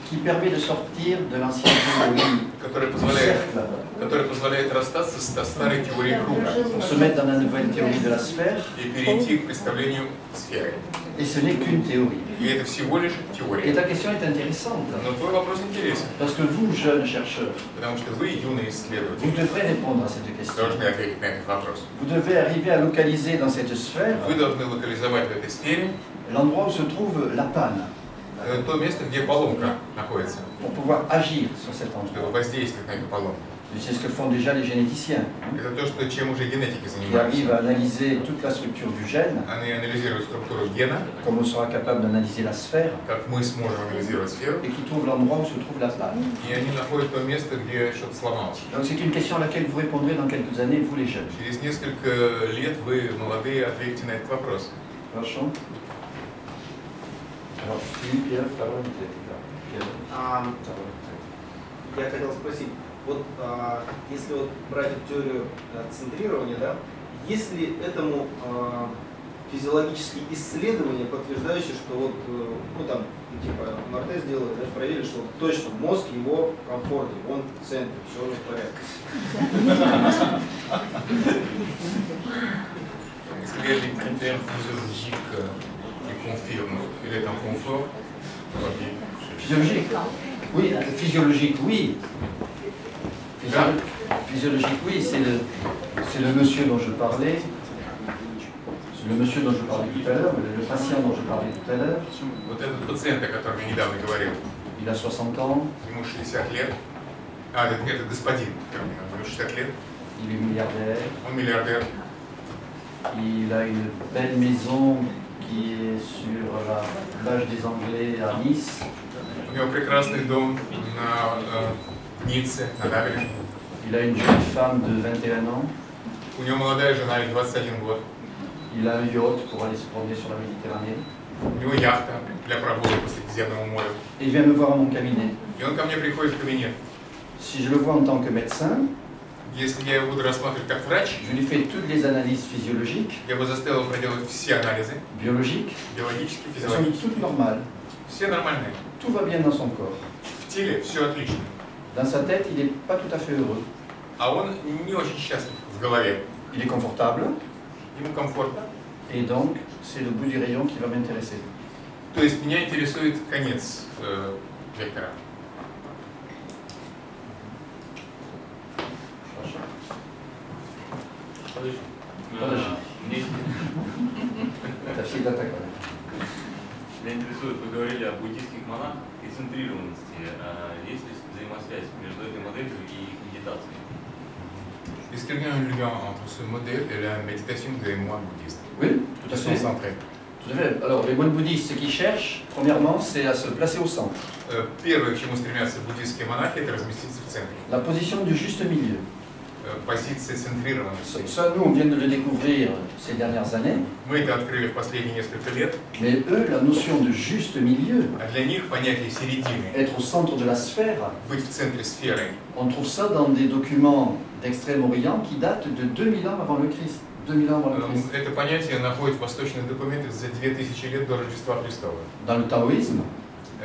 qui permet de sortir de l'ancienne théorie которая du позволяет cercle расстаться со старой теорией круга pour se mettre dans la nouvelle théorie de la sphère и перейти к представлению сферы. Et ce n'est qu'une théorie. И это всего лишь Et теория. ta question est intéressante. Но твой вопрос интересен, Parce que vous, jeunes chercheurs, потому что вы, юные vous исследователи, devrez répondre à cette question. должны ответить на этот вопрос. Vous devez arriver à localiser dans cette sphère Вы должны локализовать в этой сфере l'endroit où se trouve la panne, то место, где поломка находится, pour pouvoir agir sur cet endroit. чтобы воздействовать на эту поломку. Et c'est ce que font déjà les généticiens, Это то, что, чем уже генетики qui arrivent занимаются. à analyser toute la structure du gène, Они анализируют структуру гена, comme on sera capable d'analyser la sphère, как мы сможем анализировать сферу, et qui trouvent l'endroit où se trouve la panne. и они находят то место, где что-то сломалось. Donc c'est une question à laquelle vous répondrez dans quelques années, vous les jeunes. Через несколько лет вы, молодые, ответите на этот вопрос. Хорошо? Alors, Philippe, Pierre, parole, Я хотел спросить, вот если вот брать теорию центрирования, да, есть ли этому физиологические исследования, подтверждающие, что вот, ну там, типа МРТ сделали, да, проверили, что точно мозг его комфортен, он в центре, все у него в порядке. Est-ce qu'il y a des critères physiologiques qui confirment qu'il est en confort? Physiologique? Oui, physiologique, oui. Physiologique, oui, c'est le monsieur dont je parlais. C'est le monsieur dont je parlais tout à l'heure, le patient dont je parlais tout à l'heure. Вот этот пациент, о котором я недавно говорил, Il a 60 ans, ему 60 лет. Это господин, ему 60 лет. il est milliardaire, Он миллиардер. il a une belle maison qui est sur la plage des Anglais à Nice. У него прекрасный дом на Ницце, на набережной. Il a une jeune femme de 21 ans. У него молодая жена, ей 21 год. Il a un yacht pour aller se promener sur la Méditerranée. У него яхта для прогулок по Средиземному морю. Et il vient me voir à mon cabinet. И он ко мне приходит в кабинет. Si je le vois en tant que médecin, Если я его буду рассматривать как врач, je lui fais toutes les analyses physiologiques, я бы заставил его проделать все анализы, biologiques, биологические, elles sont физиологические. toutes normales. Все нормальные. Tout va bien dans son corps. В теле все отлично. Dans sa tête, il n'est pas tout à fait heureux. А он не очень счастлив в голове. Il est confortable, Ему комфортно. et donc c'est le bout du rayon qui va m'intéresser. То есть меня интересует конец вектора. Подожди. Это всегда такое. Меня интересует, вы говорили о буддийских монахах и центрированности. Есть ли взаимосвязь между этой моделью и медитацией? Est-ce qu'il y a un lien entre ce modèle et la méditation des moines bouddhistes? Oui, tout à Qui sont fait. centrés. Tout à fait. Alors, les moines bouddhistes, ce qu'ils cherchent, premièrement, c'est à se placer au centre. Первое, к чему стремятся буддийские монахи, это разместиться в центре. La position du juste milieu. Позиция центрированности. Ça, nous, on vient de le découvrir ces dernières années. Мы это открыли в последние несколько лет. Mais eux, la notion de juste milieu, А для них понятие середины, être au centre de la sphère, быть в центре сферы, on trouve ça dans des documents d'Extrême-Orient qui datent de 2000 ans avant le Christ. 2000 ans avant le Christ. это понятие находит в восточных документах за 2000 лет до Рождества Христова. Dans le taoïsme,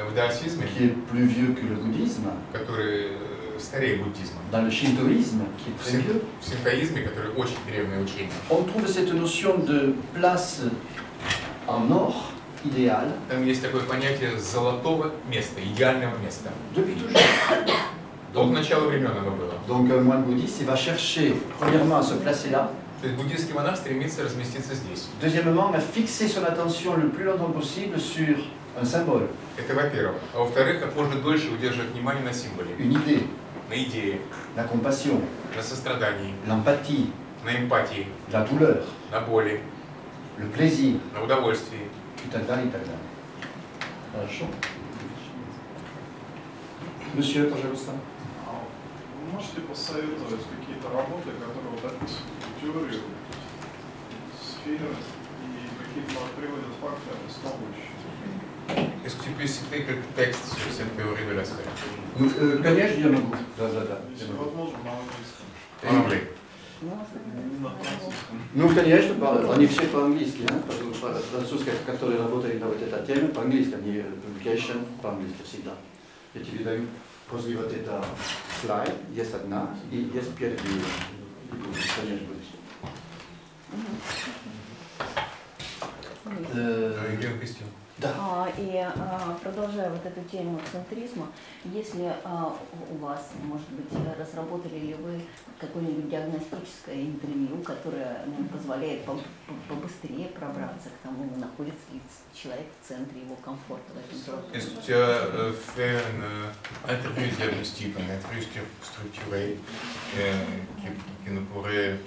В даосизме, qui est plus vieux que le bouddhisme, который старее буддизма, dans le shintoïsme, qui est très vieux, в синтоизме, который очень древнее учение. on trouve cette notion de place en or idéal Там есть такое понятие золотого места, идеального места. depuis toujours. От начала времен оно было. Donc un moine bouddhiste, il va chercher premièrement à se placer là, То есть буддийский монах стремится разместиться здесь. deuxièmement à fixer son attention le plus longtemps possible sur un symbole, Это во-первых. А во-вторых, как можно дольше удерживать внимание на символе, une idée, на идее, la compassion, на сострадании, l'empathie, на эмпатии, la douleur, на боли, le plaisir, на удовольствии. и так далее, и так далее. Хорошо. Monsieur, пожалуйста. Вы можете посоветовать какие-то работы, которые вот эту теорию сферы и какие-то приводят факты обосновывающие? Est-ce que tu peux citer quelques textes sur cette théorie de la sphère? Конечно, я могу. Да. Если возможно, на английском. En anglais. На французском. Ну, конечно, они все по-английски, потому что французская, которая работает на вот этой теме, по-английски, они publication по-английски всегда. Я тебе даю после вот этого слайд, есть одна, и есть первый, конечно, будешь. И продолжая вот эту тему центризма, если у вас, может быть, разработали ли вы какое-нибудь диагностическое интервью, которое нам позволяет побыстрее пробраться к тому, находится ли человек в центре его комфорта в этом процессе? Est-ce que tu as fait un interview diagnostique, un interview structuré qui nous pourrait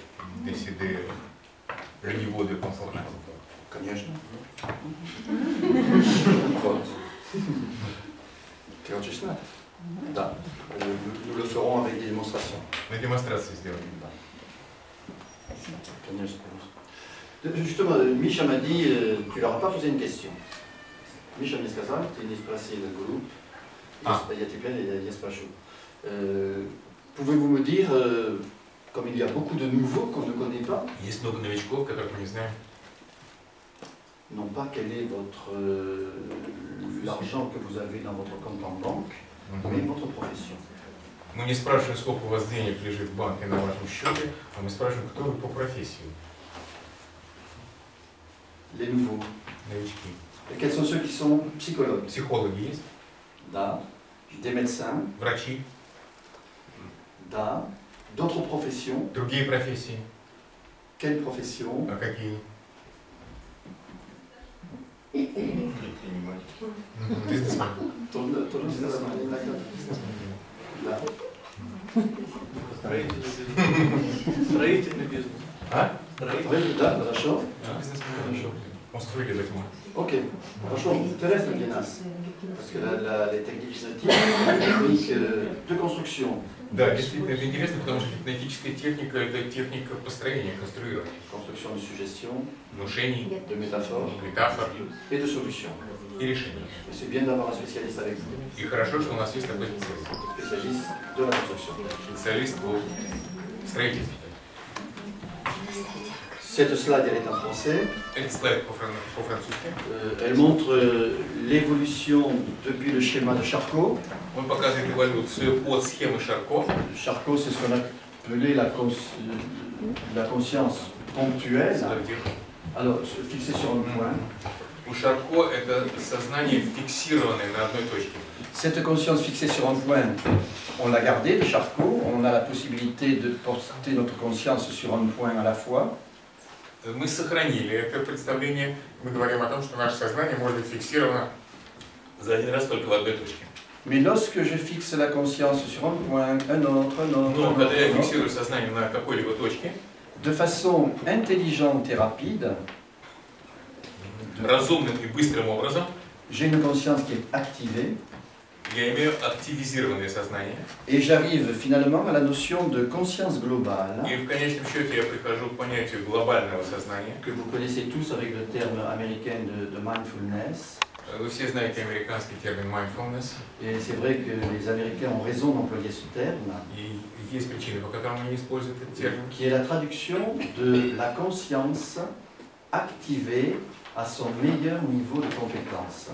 décider le niveau de confort? Конечно. Конечно. Да. Nous le ferons avec des démonstrations. Мы демонстрации сделаем. Конечно. Justement, Misha m'a dit, tu leur as pas posé une question. Misha мне сказал, ты не спросил групп, я теперь я спрошу. Pouvez-vous me dire, comme il y a beaucoup de nouveaux qu'on ne connaît pas? Есть много новичков, которых мы не знаем. Non pas quel est votre l'argent que vous avez dans votre compte en banque, mais votre profession. Мы не спрашиваем, сколько у вас денег лежит в банке на вашем счете, а мы спрашиваем, кто вы по профессии. Les nouveaux. Новички. Et quels sont ceux qui sont psychologues? Психологи есть? Да. Des médecins? Врачи? Да. D'autres professions? Другие профессии? Quelles professions? А какие? Бизнесмен. Тоже бизнесмен. Да. Строительный бизнес. А? Да, хорошо. Бизнесмен. Construire les bâtiments. Ok. Franchement, intéressant для нас. Parce que les techniques génétiques, de construction. Да, действительно, это интересно, потому что гипнотическая техника – это техника построения, конструирования. Construction de suggestion, внушений, de métaphores, метафор et de solutions. И решений. C'est bien d'avoir un spécialiste avec vous. И хорошо, что у нас есть такой специалист. Spécialiste de la construction. Специалист по строительству. Cette slide, elle est en français. Этот слайд по-французски. Elle montre l'évolution depuis le schéma de Charcot. Он показывает эволюцию от схемы Шарко. Charcot, c'est ce qu'on appelait la conscience ponctuelle. Alors, fixée sur un point. У Шарко это сознание фиксированное на одной точке. Cette conscience fixée sur un point, on l'a gardée de Charcot. On a la possibilité de porter notre conscience sur un point à la fois. Мы сохранили это представление. Мы говорим о том, что наше сознание может быть фиксировано за один раз только в одной точке. Mais lorsque je fixe la conscience sur un point, un autre, но когда я фиксирую сознание на какой-либо точке, de façon intelligente et rapide, разумным и быстрым образом, j'ai une conscience qui est activée. Я имею активизированное сознание. Et j'arrive finalement à la notion de conscience globale. И в конечном счете я прихожу к понятию глобального сознания. Que vous connaissez tous avec le terme américain de mindfulness. Вы все знаете американский термин mindfulness. Et c'est vrai que les Américains ont raison d'employer ce terme. И есть причины, по которым они используют этот термин. Qui est la traduction de la conscience activée à son meilleur niveau de compétence.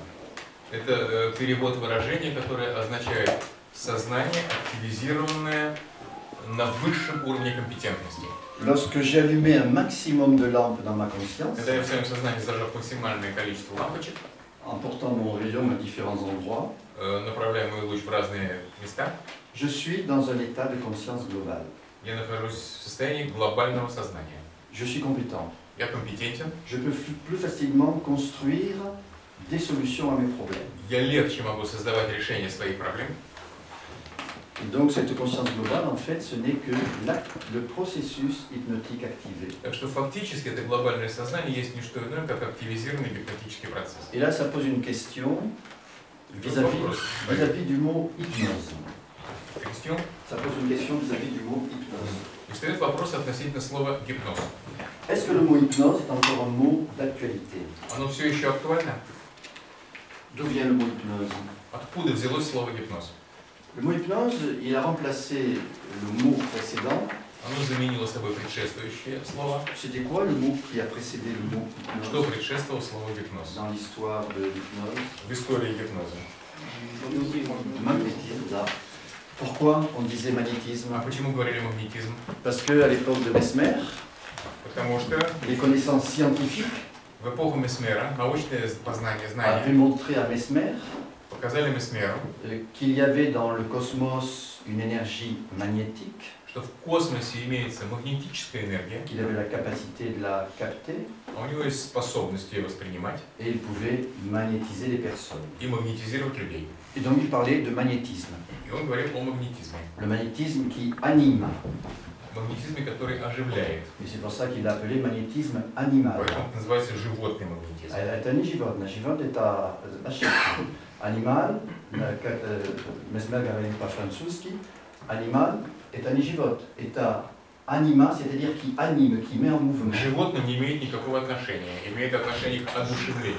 Это перевод выражения, которое означает сознание, активизированное на высшем уровне компетентности. Lorsque j'ai allumé un maximum de lampes dans ma conscience, когда я в своем сознании зажег максимальное количество лампочек, en portant mon rayon à différents endroits, направляя мой луч в разные места, je suis dans un état de conscience globale. Я нахожусь в состоянии глобального сознания. Je suis compétent. Я компетентен. Je peux plus facilement construire des solutions à mes problèmes. Я легче могу создавать решения своих проблем. Et donc cette conscience globale, en fait, ce n'est que le processus hypnotique activé. Так что фактически это глобальное сознание есть не что иное, как активизированный гипнотический процесс. Et là, ça pose une question vis-à-vis du mot hypnose. Question? Ça pose une question vis-à-vis du mot hypnose. И встает вопрос относительно слова гипноз. Est-ce que le mot hypnose est encore un mot d'actualité? Оно все еще актуально? D'où vient le mot hypnose? Откуда взялось слово гипноз? Le mot hypnose, il a remplacé le mot précédent. Оно заменило собой предшествующее слово. C'était quoi le mot qui a précédé le mot hypnose? Что предшествовало слову гипноз? Dans l'histoire de l'hypnose. В истории гипноза. Magnétisme, да. Pourquoi on disait magnétisme? А почему говорили магнетизм? Parce qu'à l'époque de Mesmer, Потому что les connaissances scientifiques В эпоху Месмера научное познание, avait знания montré à Mesmer показали Месмеру, qu'il y avait dans le cosmos une énergie magnétique, что в космосе имеется магнетическая энергия, qu'il avait la capacité de la capter а у него есть spособность ее воспринимать et il pouvait magnétiser les personnes. и магнетизировать людей. Et donc il parlait de magnétisme. И он говорил о магнетизме. Le magnétisme qui anime. Магнетизме, который оживляет. Et c'est pour ça qu'il l'a appelé magnétisme animal. Поэтому это называется животный магнетизм. Это не животное. Животное это animal, Mesmer говорит по-французски, animal это не живот, это anima, c'est-à-dire qui anime, qui met en mouvement. К животным не имеет никакого отношения, имеет отношение к одушевлению.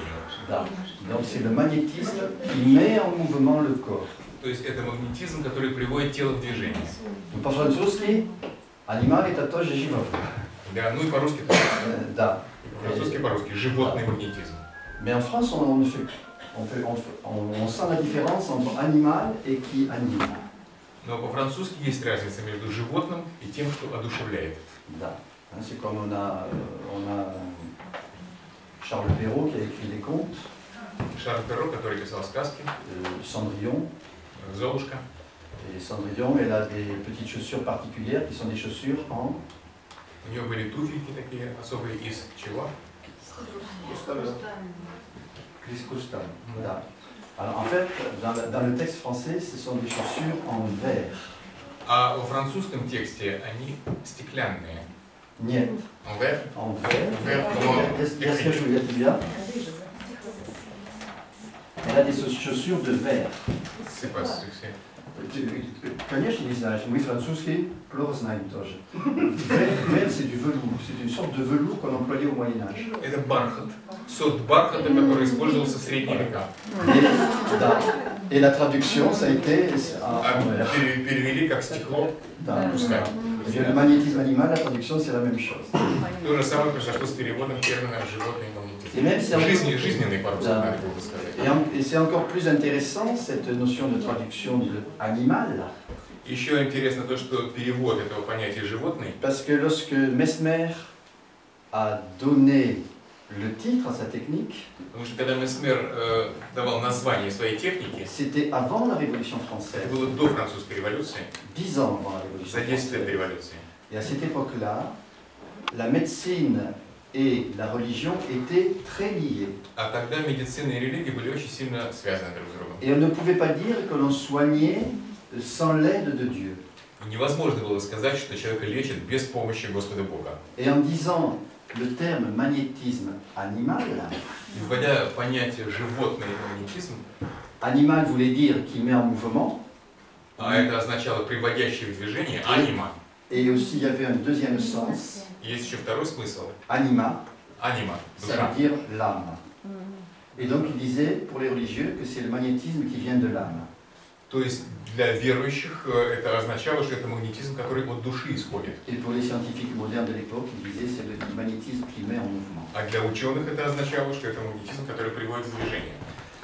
Да. Donc c'est le magnétisme qui met en mouvement le corps. То есть это магнетизм, который приводит тело в движение. По-французски, animal это тоже животное. Да, ну и по-русски тоже. Да. По-французски, по-русски, животный магнетизм. Mais en France, on sent la différence entre animal et qui anime. Но по-французски есть разница между животным и тем, что одушевляет. Да. C'est comme on a Charles Perrault qui a écrit des contes. Шарль Перро, который писал сказки. Cendrillon. Золушка. Et Cendrillon, elle a des petites chaussures particulières qui sont des chaussures en... У нее были туфельки такие особые из чего? Criscostam. Да. Alors en fait, dans le texte français, ce sont des chaussures en verre. А во французском тексте они стеклянные. Нет. En verre? En verre. En verre. Elle a des chaussures de verre. C'est pas succès. Конечно, не знаешь. Мы французский плохо знаем тоже. Verre, c'est du velours. C'est une sorte de velours qu'on employait au Moyen-Âge. Это бархат. Сорт бархата, который использовался в средние века. Et la traduction, ça a été en verre. Перевели как стекло. Да. Le magnétisme animal, la traduction, c'est la même chose. То же самое произошло с переводом термина «животный магнетизм». Жизненный, по-русски, надо было сказать. Et c'est encore plus intéressant, cette notion de traduction de animal. Еще интересно то, что перевод этого понятия «животный». Parce que lorsque Mesmer a donné le titre à sa technique, потому что когда Месмер давал название своей технике, c'était avant la Révolution française. Это было до французской революции. 10 ans avant la Révolution française. За 10 лет до революции. Et à cette époque-là, la médecine et la religion étaient très liées. А тогда медицина и религия были очень сильно связаны друг с другом. Et on ne pouvait pas dire que l'on soignait sans l'aide de Dieu. Невозможно было сказать, что человека лечат без помощи Господа Бога. Et en disant le terme magnétisme animal, вводя понятие животный магнетизм, animal voulait dire qui met en mouvement, а это означало приводящее в движение, анима. Et aussi il y avait un deuxième sens. Есть еще второй смысл. Anima. Anima. Ça veut dire l'âme. Et donc il disait pour les religieux que c'est le magnétisme qui vient de l'âme. То есть для верующих это означало, что это магнетизм, который от души исходит. Et pour les scientifiques modernes de l'époque, ils disaient c'est le magnétisme qui met en mouvement. А для ученых это означало, что это магнетизм, который приводит в движение.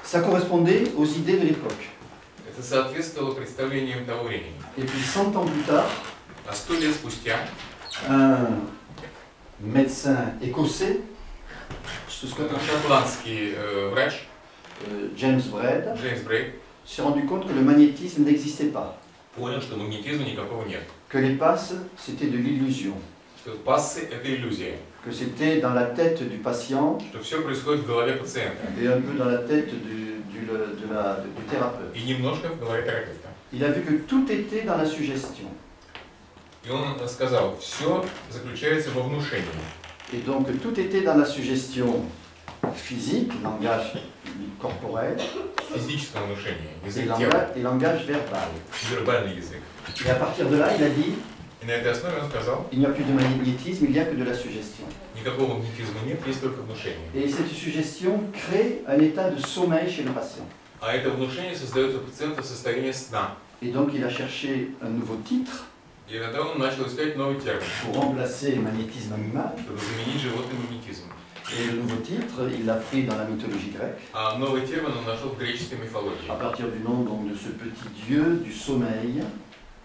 Ça correspondait aux idées de l'époque. Это соответствовало представлениям того времени. Et puis 100 ans plus tard, а 100 лет спустя, un médecin écossais, шотландский врач, James Braid, s'est rendu compte que le magnétisme n'existait pas. Понял, что магнетизма никакого нет. Que les passes, c'était de l'illusion. Что пассы – это иллюзия. Que c'était dans la tête du patient. Что все происходит в голове пациента. Et un peu dans la tête du thérapeute. И немножко в голове терапевта. Il a vu que tout était dans la suggestion. И он сказал, все заключается во внушении. Et donc tout était dans la suggestion physique, langage corporel, физическое внушение, язык тела, et langage verbal. Вербальный язык. Et à partir de là, il a dit, и на этой основе он сказал, il n'y a plus de magnétisme, il n'y a que de la suggestion. Никакого магнетизма нет, есть только внушение. Et cette suggestion crée un état de sommeil chez le patient. А это внушение создает у пациента состояние сна. Et donc il a cherché un nouveau titre. И тогда он начал искать новый термин. Pour remplacer le magnétisme animal. Чтобы заменить животный магнетизм. Et le nouveau titre, il l'a pris dans la mythologie grecque. А новый термин он нашел в греческой мифологии. À partir du nom donc, de ce petit dieu du sommeil.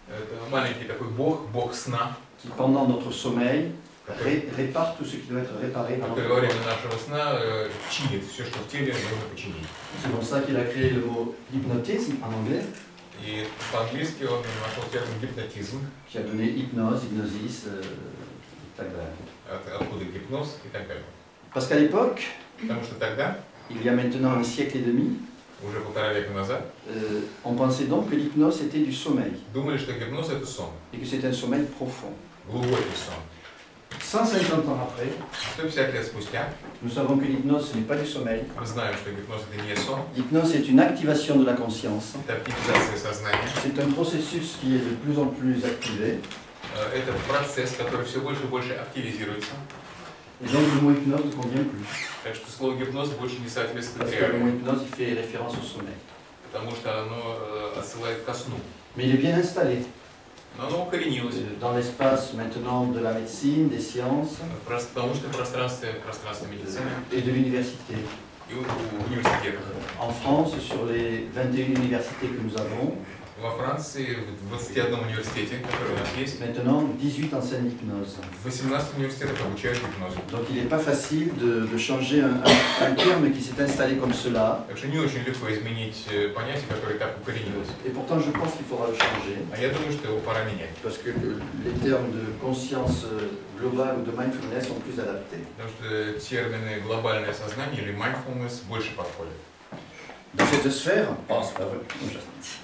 Это маленький такой бог, бог сна. Qui pendant notre sommeil répare tout ce qui doit être réparé. Как во время нашего сна чинит все, что в теле нужно починить. C'est pour ça qu'il a créé le mot hypnotisme en anglais. И по-английски он нашел термин гипнотизм. Qui a donné hypnose, hypnosis, et так далее. Откуда гипноз и так далее. Parce qu'à l'époque, Потому что тогда, il y a maintenant un siècle et demi, уже 1,5 века назад, on pensait donc que l'hypnose était du sommeil. думали, что гипноз это сон. Et que c'était un sommeil profond. Глубокий сон. 150 ans après, 150 лет спустя, nous savons que l'hypnose, ce n'est pas du sommeil. мы знаем, что гипноз это не сон. L'hypnose est une activation de la conscience. Это активизация сознания. C'est un processus qui est de plus en plus activé. Это процесс, который все больше и больше активизируется. Et donc le mot hypnose ne convient plus. Так что слово гипноз больше не соответствует Parce que le mot реальности, hypnose, il fait référence au sommeil. потому что оно отсылает ко сну. Mais il est bien installé Но оно укоренилось, dans l'espace maintenant de la médecine, des sciences потому что пространство медицины et de l'université. и университетов. En France, sur les 21 universités que nous avons, Во Франции, в 21 университете, который у нас есть, maintenant 18 enseignent l'hypnose. 18 университетов обучают гипнозу. Donc il n'est pas facile de changer un terme qui s'est installé comme cela. Так что не очень легко изменить понятие, которое так укоренилось. Et pourtant je pense qu'il faudra le changer. А я думаю, что его пора менять. Parce que les termes de conscience globale ou de mindfulness sont plus adaptés. Потому что термины глобальное сознание или mindfulness больше подходят. Dans cette sphère, oh, c'est pas vrai.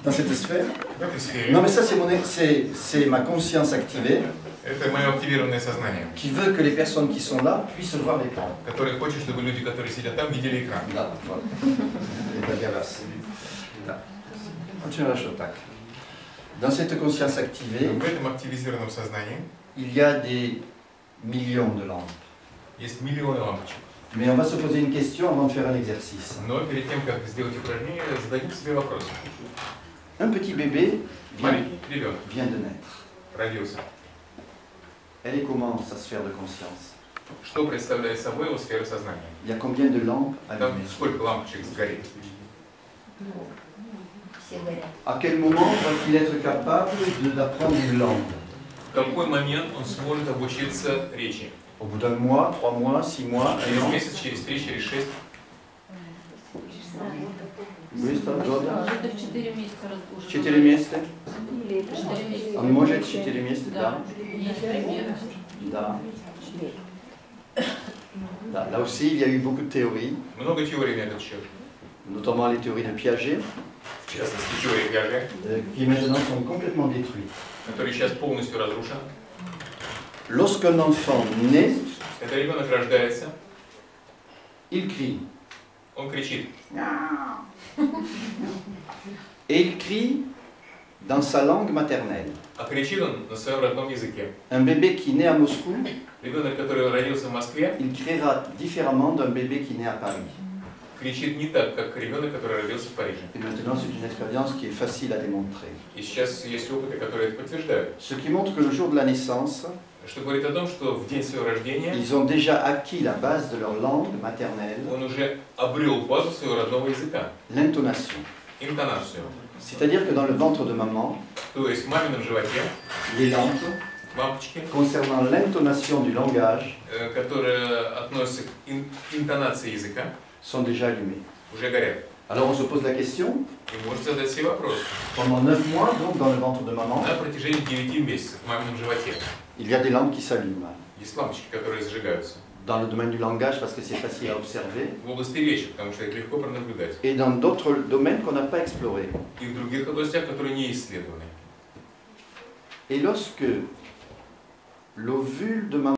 Dans cette sphère, В этой сфере non mais ça c'est ma conscience activée это мое активированное сознание, qui veut que les personnes qui sont là puissent voir l'écran. которое хочет, чтобы люди, которые сидят там, видели экран. Да, voilà. Это для вас. Да. Очень хорошо так. Dans cette conscience activée, В этом активизированном сознании il y a des millions de lampes. есть миллионы лампочек. Mais on va se poser une question avant de faire un exercice. Но перед тем, как сделать упражнение, зададим себе вопрос. Un petit bébé Маленький ребенок vient de naître. родился. Elle est comment sa sphère de conscience? Что представляет собой его сфера сознания? Il y a combien de lampes Там allumées? сколько лампочек сгорит? Все горят. À quel moment va-t-il être capable d'apprendre une langue? В какой момент он сможет обучиться речи? Au bout d'un mois, 3 mois, 6 mois, 1 Через an? месяц, через 3, через 6? Oui, c'est un job. Это в 4 месяца уже. 4 месяца? 4 месяца. Он может 4 месяца, да? Есть примеры. Да. Да. Là aussi, il y a eu beaucoup de théories, Много теорий на этот счет. notamment les théories de Piaget, В частности, теория Пиаже, qui maintenant sont complètement détruites. которая сейчас полностью разрушена. Lorsqu'un enfant naît, Когда ребенок рождается, il crie. он кричит. Et il crie dans sa langue maternelle. А кричит он на своем родном языке. Un bébé qui naît à Moscou, Ребенок, который родился в Москве, il criera différemment d'un bébé qui naît à Paris. кричит не так, как ребенок, который родился в Париже. Et maintenant, c'est une expérience qui est facile à démontrer. И сейчас есть опыты, которые это подтверждают. Ce qui montre que le jour de la naissance, Что говорит о том, что в день своего рождения ils ont déjà acquis la base de leur langue maternelle, он уже обрел базу своего родного языка, l'intonation. интонацию. C'est-à-dire que dans le ventre de maman, То есть в мамином животе les lampes лампочки, concernant l'intonation du langage которые относятся к интонации языка, sont déjà allumées. уже горят. Alors on se pose la question, И можете задать себе вопрос. pendant 9 mois, donc dans le ventre de maman, На протяжении 9 месяцев в мамином животе il y a des lampes qui s'allument. есть лампочки, которые зажигаются. Dans le domaine du langage, parce que c'est facile à observer, В области речи, потому что их легко пронаблюдать. et dans d'autres domaines qu'on n'a pas explorés. И в других областях, которые не исследованы. Et lorsque l'ovule de maman